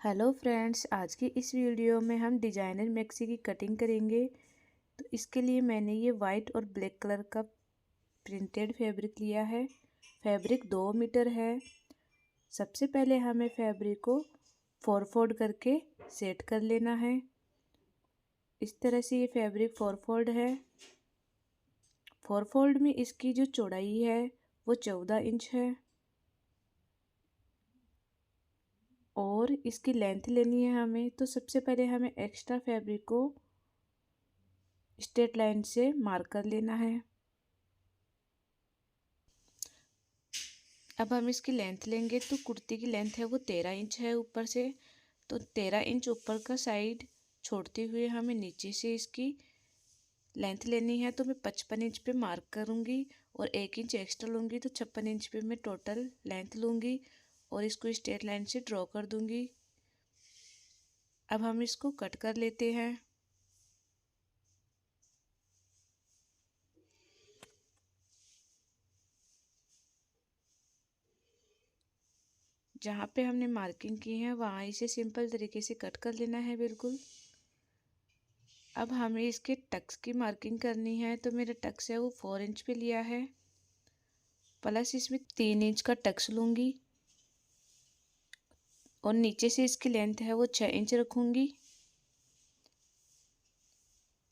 Hello friends, आज की इस वीडियो में हम डिजाइनर मैक्सी की कटिंग करेंगे। तो इसके लिए मैंने ये वाइट और ब्लैक कलर का प्रिंटेड फैब्रिक लिया है। फैब्रिक 2 मीटर है। सबसे पहले हमें फैब्रिक को 4 फोल्ड करके सेट कर लेना है। इस तरह से ये फैब्रिक 4 फोल्ड है। 4 फोल्ड में इसकी जो चौड़ाई है वो 14 इंच है और इसकी लेंथ लेनी है हमें। तो सबसे पहले हमें एक्स्ट्रा फैब्रिक को स्ट्रेट लाइन से मार्क कर लेना है। अब हम इसकी लेंथ लेंगे तो कुर्ती की लेंथ है वो 13 इंच है ऊपर से। तो 13 इंच ऊपर का साइड छोड़ते हुए हमें नीचे से इसकी लेंथ लेनी है। तो मैं 55 इंच पे मार्क करूँगी और 1 इंच एक्स्ट्रा लूँगी। तो 56 इंच पे मैं टोटल लेंथ लूँगी और इसको स्ट्रेट लाइन से ड्रॉ कर दूँगी। अब हम इसको कट कर लेते हैं। जहाँ पे हमने मार्किंग की है वहाँ इसे सिंपल तरीके से कट कर लेना है बिल्कुल। अब हमें इसके टक्स की मार्किंग करनी है। तो मेरा टक्स है वो 4 इंच पे लिया है, प्लस इसमें 3 इंच का टक्स लूँगी और नीचे से इसकी लेंथ है वो 6 इंच रखूँगी।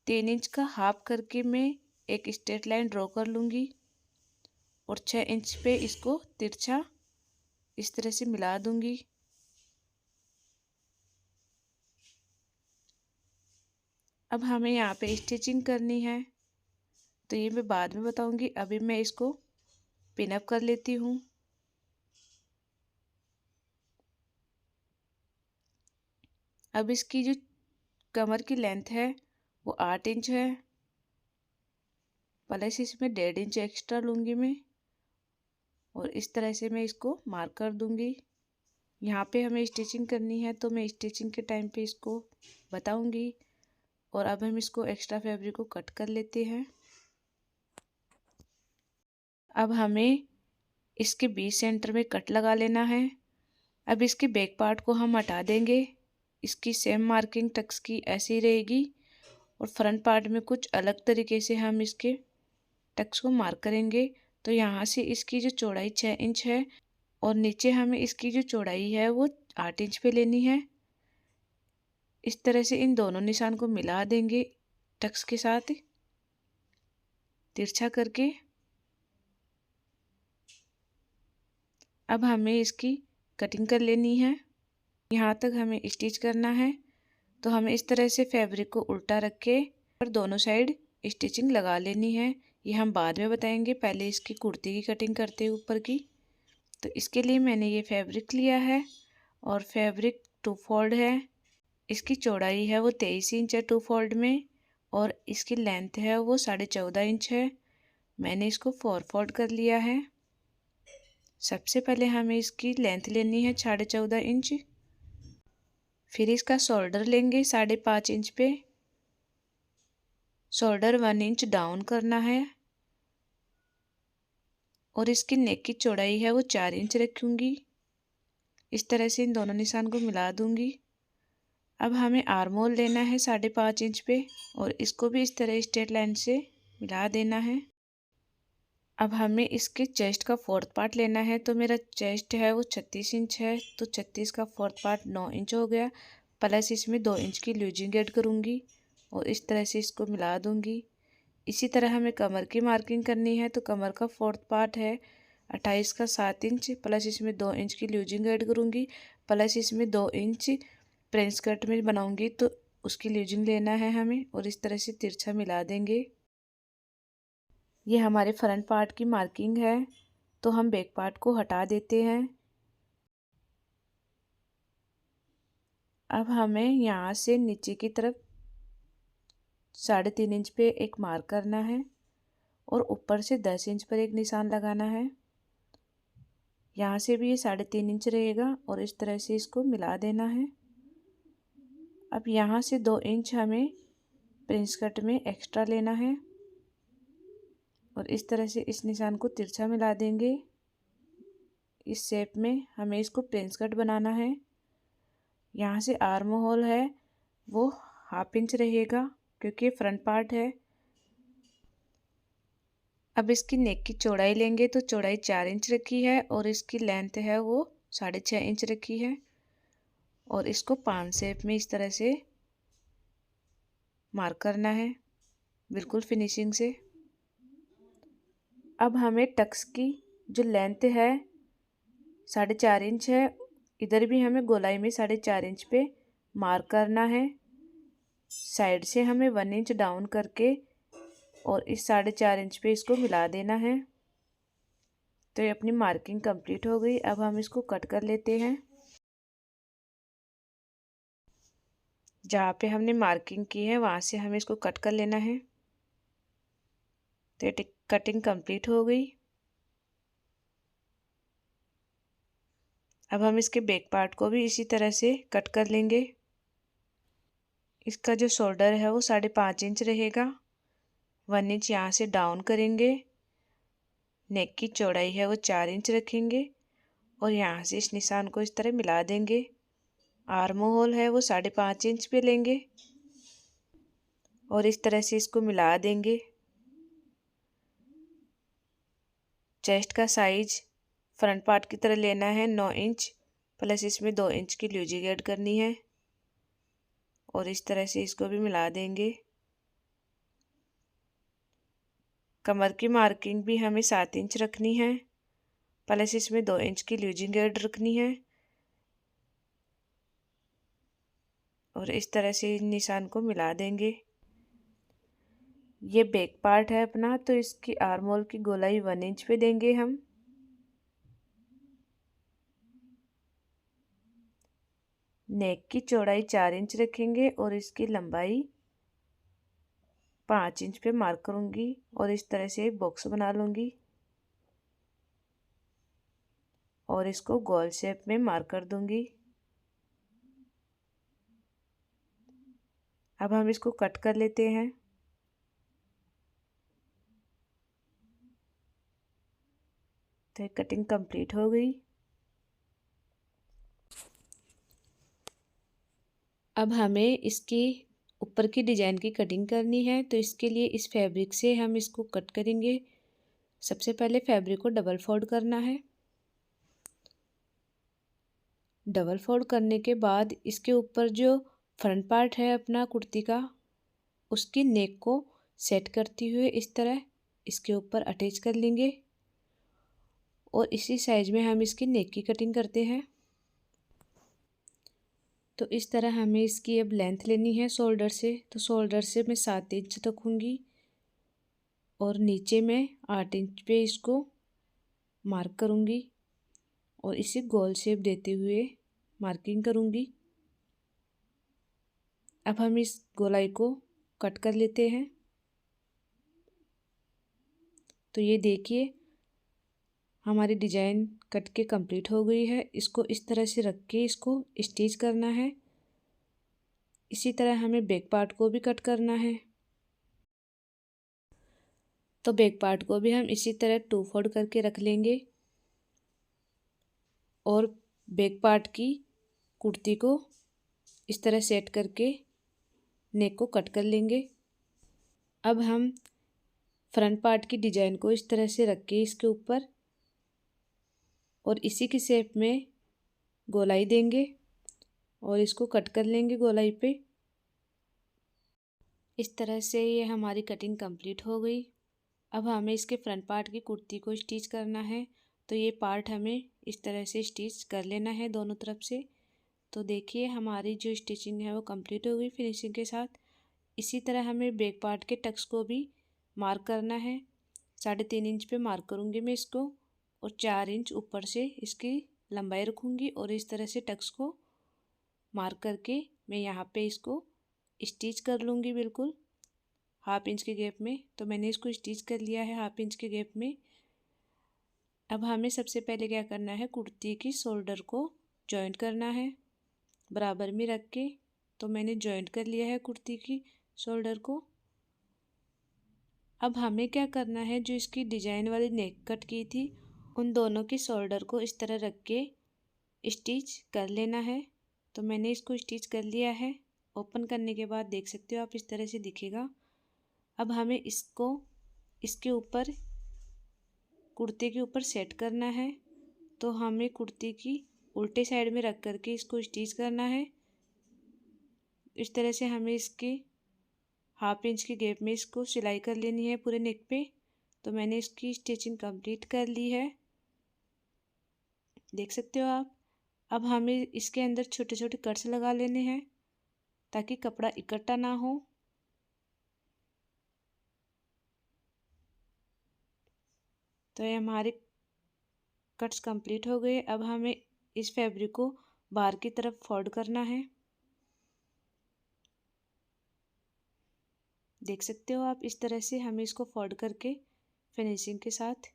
3 इंच का हाफ करके मैं एक स्ट्रेट लाइन ड्रॉ कर लूँगी और 6 इंच पे इसको तिरछा इस तरह से मिला दूँगी। अब हमें यहाँ पे स्टिचिंग करनी है तो ये मैं बाद में बताऊँगी। अभी मैं इसको पिन अप कर लेती हूँ। अब इसकी जो कमर की लेंथ है वो 8 इंच है, प्लस इसमें 1.5 इंच एक्स्ट्रा लूँगी मैं और इस तरह से मैं इसको मार्क कर दूँगी। यहाँ पे हमें स्टिचिंग करनी है तो मैं स्टिचिंग के टाइम पे इसको बताऊँगी। और अब हम इसको एक्स्ट्रा फैब्रिक को कट कर लेते हैं। अब हमें इसके बीच सेंटर में कट लगा लेना है। अब इसके बैक पार्ट को हम हटा देंगे। इसकी सेम मार्किंग टक्स की ऐसी रहेगी और फ्रंट पार्ट में कुछ अलग तरीके से हम इसके टक्स को मार्क करेंगे। तो यहाँ से इसकी जो चौड़ाई 6 इंच है और नीचे हमें इसकी जो चौड़ाई है वो 8 इंच पे लेनी है। इस तरह से इन दोनों निशान को मिला देंगे टक्स के साथ तिरछा करके। अब हमें इसकी कटिंग कर लेनी है। यहाँ तक हमें स्टिच करना है। तो हमें इस तरह से फैब्रिक को उल्टा रख के और दोनों साइड स्टिचिंग लगा लेनी है। ये हम बाद में बताएंगे, पहले इसकी कुर्ती की कटिंग करते हैं ऊपर की। तो इसके लिए मैंने ये फैब्रिक लिया है और फैब्रिक 2 फोल्ड है। इसकी चौड़ाई है वो 23 इंच है 2 फोल्ड में और इसकी लेंथ है वो 14.5 इंच है। मैंने इसको 4 फोल्ड कर लिया है। सबसे पहले हमें इसकी लेंथ लेनी है 14.5 इंच। फिर इसका शोल्डर लेंगे 5.5 इंच पे। शोल्डर 1 इंच डाउन करना है और इसकी नेक की चौड़ाई है वो 4 इंच रखूँगी। इस तरह से इन दोनों निशान को मिला दूँगी। अब हमें आर्म होल लेना है 5.5 इंच पे और इसको भी इस तरह स्ट्रेट लाइन से मिला देना है। अब हमें इसके चेस्ट का 4th पार्ट लेना है। तो मेरा चेस्ट है वो 36 इंच है तो 36 का 4th पार्ट 9 इंच हो गया, प्लस इसमें 2 इंच की लूजिंग ऐड करूँगी और इस तरह से इसको मिला दूँगी। इसी तरह हमें कमर की मार्किंग करनी है। तो कमर का 4th पार्ट है 28 का 7 इंच, प्लस इसमें 2 इंच की लूजिंग ऐड करूँगी, प्लस इसमें 2 इंच प्रिंस कट में बनाऊँगी तो उसकी लूजिंग लेना है हमें और इस तरह से तिरछा मिला देंगे। ये हमारे फ्रंट पार्ट की मार्किंग है। तो हम बैक पार्ट को हटा देते हैं। अब हमें यहाँ से नीचे की तरफ 3.5 इंच पे एक मार्क करना है और ऊपर से 10 इंच पर एक निशान लगाना है। यहाँ से भी ये 3.5 इंच रहेगा और इस तरह से इसको मिला देना है। अब यहाँ से 2 इंच हमें प्रिंस कट में एक्स्ट्रा लेना है और इस तरह से इस निशान को तिरछा मिला देंगे। इस शेप में हमें इसको प्रिंस कट बनाना है। यहाँ से आर्म होल है वो 1/2 इंच रहेगा क्योंकि फ्रंट पार्ट है। अब इसकी नेक की चौड़ाई लेंगे तो चौड़ाई 4 इंच रखी है और इसकी लेंथ है वो 6.5 इंच रखी है और इसको पान शेप में इस तरह से मार्क करना है बिल्कुल फिनिशिंग से। अब हमें टक्स की जो लेंथ है 4.5 इंच है, इधर भी हमें गोलाई में 4.5 इंच पे मार्क करना है। साइड से हमें 1 इंच डाउन करके और इस 4.5 इंच पे इसको मिला देना है। तो ये अपनी मार्किंग कंप्लीट हो गई। अब हम इसको कट कर लेते हैं। जहाँ पे हमने मार्किंग की है वहाँ से हमें इसको कट कर लेना है। तो ये कटिंग कंप्लीट हो गई। अब हम इसके बैक पार्ट को भी इसी तरह से कट कर लेंगे। इसका जो शोल्डर है वो 5.5 इंच रहेगा। 1 इंच यहाँ से डाउन करेंगे। नेक की चौड़ाई है वो 4 इंच रखेंगे और यहाँ से इस निशान को इस तरह मिला देंगे। आर्म होल है वो 5.5 इंच पे लेंगे और इस तरह से इसको मिला देंगे। चेस्ट का साइज फ्रंट पार्ट की तरह लेना है 9 इंच प्लस इसमें 2 इंच की लूजिंग ऐड करनी है और इस तरह से इसको भी मिला देंगे। कमर की मार्किंग भी हमें 7 इंच रखनी है प्लस इसमें 2 इंच की लूजिंग ऐड रखनी है और इस तरह से निशान को मिला देंगे। ये बैक पार्ट है अपना, तो इसकी आर्म होल की गोलाई 1 इंच पे देंगे हम। नेक की चौड़ाई 4 इंच रखेंगे और इसकी लंबाई 5 इंच पे मार्क करूँगी और इस तरह से एक बॉक्स बना लूँगी और इसको गोल शेप में मार्क कर दूँगी। अब हम इसको कट कर लेते हैं। तो कटिंग कंप्लीट हो गई। अब हमें इसकी ऊपर की डिजाइन की कटिंग करनी है, तो इसके लिए इस फैब्रिक से हम इसको कट करेंगे। सबसे पहले फैब्रिक को डबल फोल्ड करना है। डबल फोल्ड करने के बाद इसके ऊपर जो फ्रंट पार्ट है अपना कुर्ती का, उसकी नेक को सेट करते हुए इस तरह इसके ऊपर अटैच कर लेंगे और इसी साइज में हम इसकी नेक की कटिंग करते हैं। तो इस तरह हमें इसकी अब लेंथ लेनी है शोल्डर से। तो शोल्डर से मैं 7 इंच रखूँगी और नीचे मैं 8 इंच पे इसको मार्क करूँगी और इसे गोल शेप देते हुए मार्किंग करूँगी। अब हम इस गोलाई को कट कर लेते हैं। तो ये देखिए हमारी डिजाइन कट के कंप्लीट हो गई है। इसको इस तरह से रख के इसको स्टिच करना है। इसी तरह हमें बैक पार्ट को भी कट करना है। तो बैक पार्ट को भी हम इसी तरह 2 फोल्ड करके रख लेंगे और बैक पार्ट की कुर्ती को इस तरह सेट करके नेक को कट कर लेंगे। अब हम फ्रंट पार्ट की डिजाइन को इस तरह से रख के इसके ऊपर और इसी की शेप में गोलाई देंगे और इसको कट कर लेंगे गोलाई पे। इस तरह से ये हमारी कटिंग कंप्लीट हो गई। अब हमें इसके फ्रंट पार्ट की कुर्ती को स्टिच करना है। तो ये पार्ट हमें इस तरह से स्टिच कर लेना है दोनों तरफ से। तो देखिए हमारी जो स्टिचिंग है वो कंप्लीट हो गई फिनिशिंग के साथ। इसी तरह हमें बैक पार्ट के टक्स को भी मार्क करना है। 3.5 इंच पे मार्क करूँगी मैं इसको और 4 इंच ऊपर से इसकी लंबाई रखूँगी और इस तरह से टक्स को मार्क करके मैं यहाँ पे इसको स्टिच कर लूँगी बिल्कुल 1/2 इंच के गैप में। तो मैंने इसको स्टिच कर लिया है 1/2 इंच के गैप में। अब हमें सबसे पहले क्या करना है, कुर्ती की शोल्डर को जॉइंट करना है बराबर में रख के। तो मैंने जॉइंट कर लिया है कुर्ती की शोल्डर को। अब हमें क्या करना है, जो इसकी डिजाइन वाली नेक कट की थी उन दोनों की शोल्डर को इस तरह रख के स्टिच कर लेना है। तो मैंने इसको स्टिच कर लिया है। ओपन करने के बाद देख सकते हो आप इस तरह से दिखेगा। अब हमें इसको इसके ऊपर कुर्ते के ऊपर सेट करना है। तो हमें कुर्ती की उल्टे साइड में रख करके इसको स्टिच करना है। इस तरह से हमें इसके 1/2 इंच की गैप में इसको सिलाई कर लेनी है पूरे नेक पे। तो मैंने इसकी स्टिचिंग कंप्लीट कर ली है, देख सकते हो आप। अब हमें इसके अंदर छोटे छोटे कट्स लगा लेने हैं ताकि कपड़ा इकट्ठा ना हो। तो ये हमारे कट्स कंप्लीट हो गए। अब हमें इस फैब्रिक को बाहर की तरफ फोल्ड करना है, देख सकते हो आप। इस तरह से हमें इसको फोल्ड करके फिनिशिंग के साथ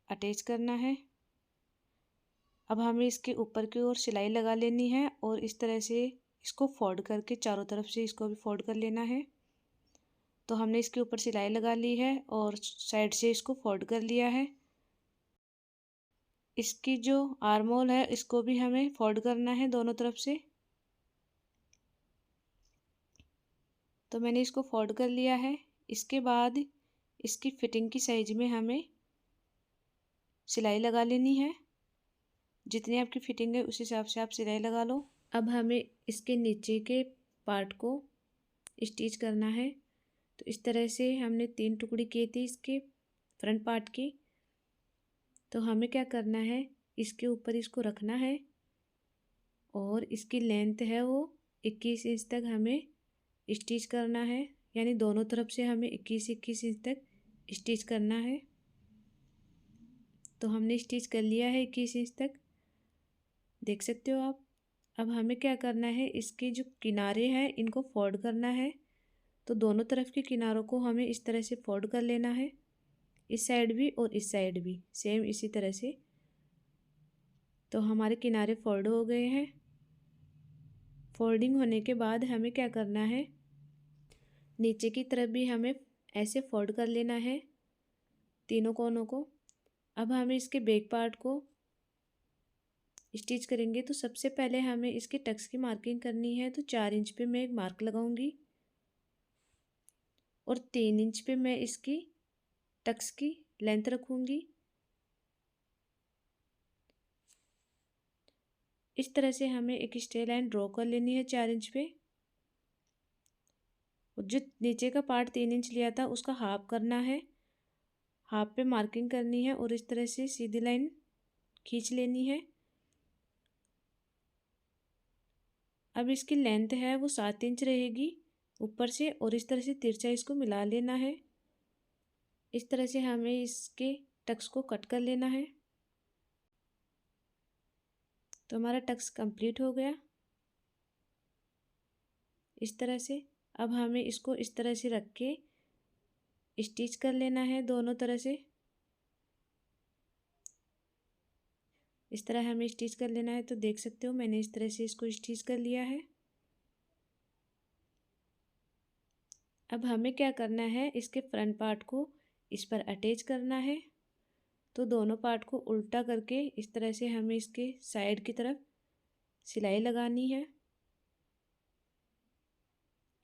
अटैच करना है। अब हमें इसके ऊपर की ओर सिलाई लगा लेनी है और इस तरह से इसको फोल्ड करके चारों तरफ से इसको भी फोल्ड कर लेना है। तो हमने इसके ऊपर सिलाई लगा ली है और साइड से इसको फोल्ड कर लिया है। इसकी जो आर्म होल है इसको भी हमें फोल्ड करना है दोनों तरफ से। तो मैंने इसको फोल्ड कर लिया है। इसके बाद इसकी फिटिंग की साइज में हमें सिलाई लगा लेनी है। जितनी आपकी फिटिंग है उस हिसाब से आप सिलाई लगा लो। अब हमें इसके नीचे के पार्ट को स्टिच करना है। तो इस तरह से हमने 3 टुकड़ी किए थे इसके फ्रंट पार्ट की। तो हमें क्या करना है, इसके ऊपर इसको रखना है और इसकी लेंथ है वो 21 इंच तक हमें स्टिच करना है। यानी दोनों तरफ से हमें 21 इंच तक स्टिच करना है। तो हमने स्टिच कर लिया है 21 इंच तक, देख सकते हो आप। अब हमें क्या करना है, इसके जो किनारे हैं इनको फोल्ड करना है। तो दोनों तरफ के किनारों को हमें इस तरह से फोल्ड कर लेना है, इस साइड भी और इस साइड भी सेम इसी तरह से। तो हमारे किनारे फोल्ड हो गए हैं। फोल्डिंग होने के बाद हमें क्या करना है, नीचे की तरफ भी हमें ऐसे फोल्ड कर लेना है तीनों कोनों को। अब हमें इसके बैक पार्ट को स्टिच करेंगे। तो सबसे पहले हमें इसके टक्स की मार्किंग करनी है। तो 4 इंच पे मैं एक मार्क लगाऊंगी और 3 इंच पे मैं इसकी टक्स की लेंथ रखूंगी। इस तरह से हमें एक स्ट्रेट लाइन ड्रॉ कर लेनी है 4 इंच पे। और जो नीचे का पार्ट 3 इंच लिया था उसका हाफ करना है, हाफ पे मार्किंग करनी है और इस तरह से सीधी लाइन खींच लेनी है। अब इसकी लेंथ है वो 7 इंच रहेगी ऊपर से, और इस तरह से तिरछा इसको मिला लेना है। इस तरह से हमें इसके टक्स को कट कर लेना है। तो हमारा टक्स कंप्लीट हो गया इस तरह से। अब हमें इसको इस तरह से रख के स्टिच कर लेना है दोनों तरह से। इस तरह हमें स्टिच कर लेना है। तो देख सकते हो मैंने इस तरह से इसको स्टिच कर लिया है। अब हमें क्या करना है, इसके फ्रंट पार्ट को इस पर अटैच करना है। तो दोनों पार्ट को उल्टा करके इस तरह से हमें इसके साइड की तरफ सिलाई लगानी है।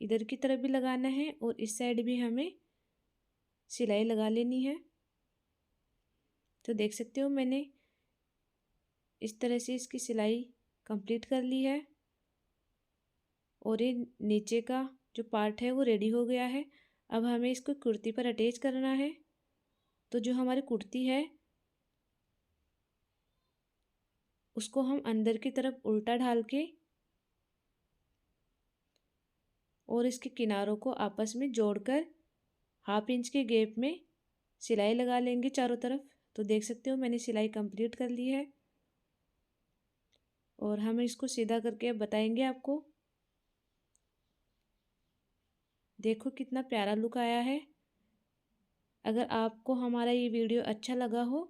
इधर की तरफ भी लगाना है और इस साइड भी हमें सिलाई लगा लेनी है। तो देख सकते हो मैंने इस तरह से इसकी सिलाई कंप्लीट कर ली है और ये नीचे का जो पार्ट है वो रेडी हो गया है। अब हमें इसको कुर्ती पर अटैच करना है। तो जो हमारी कुर्ती है उसको हम अंदर की तरफ उल्टा ढाल के और इसके किनारों को आपस में जोड़कर 1/2 इंच के गैप में सिलाई लगा लेंगे चारों तरफ। तो देख सकते हो मैंने सिलाई कंप्लीट कर ली है और हम इसको सीधा करके अब बताएंगे आपको। देखो कितना प्यारा लुक आया है। अगर आपको हमारा ये वीडियो अच्छा लगा हो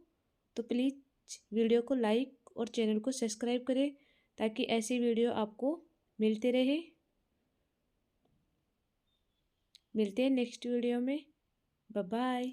तो प्लीज़ वीडियो को लाइक और चैनल को सब्सक्राइब करें ताकि ऐसी वीडियो आपको मिलते रहे। मिलते हैं नेक्स्ट वीडियो में। Bye bye.